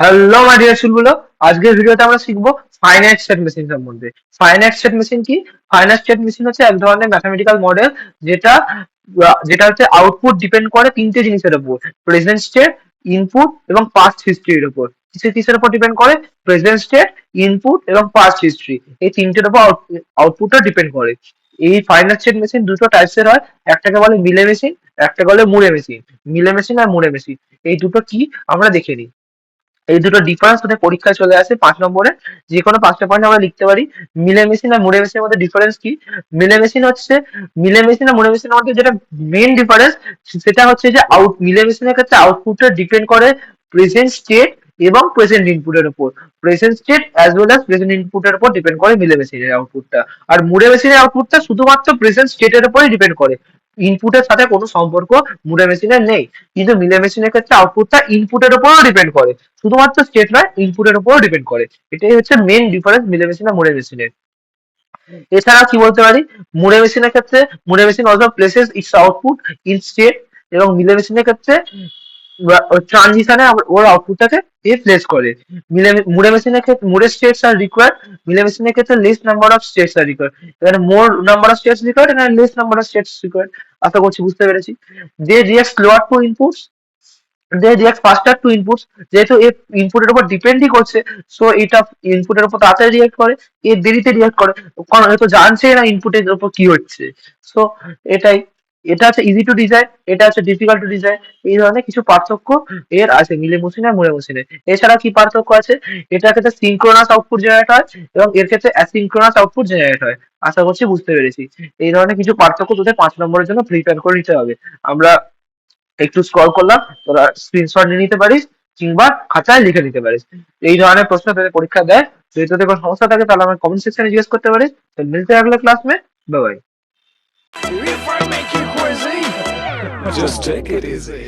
Hello my dear চুলগুলো, আজকের ভিডিওতে আমরা শিখবো ফাইনাইট স্টেট মেশিন সম্বন্ধে। ফাইনাইট স্টেট মেশিন কি? ফাইনাইট স্টেট মেশিন হচ্ছে এক ধরনের ম্যাথমেটিক্যাল মডেল যেটা যেটা হচ্ছে আউটপুট ডিপেন্ড করে তিনটে জিনিসের উপর: প্রেজেন্ট স্টেট, ইনপুট এবং পাস্ট হিস্ট্রির উপর। কিসের কিসের উপর ডিপেন্ড করে? প্রেজেন্ট স্টেট, ইনপুট এবং পাস্ট হিস্ট্রি, এই তিনটের উপর আউটপুটটা ডিপেন্ড করে। এই ফাইনাইট স্টেট মেশিন দুটো টাইপসের হয়, একটাকে বলে মিলে মেশিন, একটাকে বলে মুরে মেশিন। মিলে মেশিন আর মুরে মেশিন, এই দুটো কি আমরা দেখে নিই। এই দুটো ডিফারেন্স ওদের পরীক্ষায় চলে আসে 5 নম্বরে। যে কোনো 5টা পয়েন্ট আমরা লিখতে পারি। মিলে মেশিন আর মুড়ে মেশিনের মধ্যে ডিফারেন্স কি? মিলে মেশিন হচ্ছে, মিলে মেশিন আর মুড়ে মেশিনের মধ্যে যেটা মেইন ডিফারেন্স, সেটা হচ্ছে যে মিলে মেশিনের ক্ষেত্রে আউটপুটটা ডিপেন্ড করে প্রেজেন্ট স্টেট এবং প্রেজেন্ট ইনপুটের উপর। Present state as well as present ইনপুটের উপর ডিপেন্ড করে মিলে মেশিনের আউটপুটটা। আর মুড়ে মেশিনের আউটপুটটা শুধুমাত্র প্রেজেন্ট স্টেটের উপরই ডিপেন্ড করে, ইনপুটের সাথে কোনো সম্পর্ক মুড়ে মেশিনের নেই। কিন্তু মিলে মেশিনের ক্ষেত্রে আউটপুটটা ইনপুটের উপরও ডিপেন্ড করে, শুধুমাত্র স্টেট নয়, ইনপুটের উপরও ডিপেন্ড করে। এটাই হচ্ছে মেন ডিফারেন্স মিলে মেশিন আর মুড়ে মেশিনের। এছাড়া কি বলতে পারি? মুড়ে মেশিনের ক্ষেত্রে মুড়ে machine also places it's output in state, এবং মিলে মেশিনের ক্ষেত্রে ট্রানজিশনে ওর আউটপুটটাকে এ প্লেস করে। মুড়ে মেশিনের ক্ষেত্রে মুড়ে স্টেটস আর রিকোয়ার্ড, মিলে মেশিনের ক্ষেত্রে less number of states are required. এখানে more number of states required, এখানে less number of states required. আশা করছি বুঝতে পেরেছি। They react slower to inputs, they react faster to inputs. যেহেতু এ ইনপুটের উপর ডিপেন্ডই করছে, সো এটা ইনপুটের উপর তাড়াতাড়ি রিয়াক্ট করে, এ দেরিতে রিয়াক্ট করে, কারণ এ তো জানছে না ইনপুটের উপর কি হচ্ছে। সো এটাই, এটা হচ্ছে ইজি টু ডিজাইন, এটা হচ্ছে ডিফিকাল্ট টু ডিজাইন। এই ধরনের কিছু পার্থক্য এর আছে মিলে মেশিন আর মুড়ে মেশিনে। এছাড়া কি পার্থক্য আছে? এটার ক্ষেত্রে সিনক্রোনাস আউটপুট জেনারেট হয় এবং এর ক্ষেত্রে অ্যাসিনক্রোনাস আউটপুট জেনারেট হয়। আশা করছি বুঝতে পেরেছি। এই ধরনের কিছু পার্থক্য তোদের 5 নম্বরের জন্য প্রিপেয়ার করে নিতে হবে। আমরা একটু স্ক্রল করলাম, তোরা স্ক্রিনশট নিয়ে নিতে পারিস কিংবা খাতায় লিখে নিতে পারিস। এই ধরনের প্রশ্ন তোদের পরীক্ষা দেয়। যদি তোদের কোনো সমস্যা থাকে তাহলে আমার কমেন্ট সেকশনে জিজ্ঞেস করতে পারিস। তো মিলতে আগলে class May. Bye bye. If I make you crazy, just take it easy.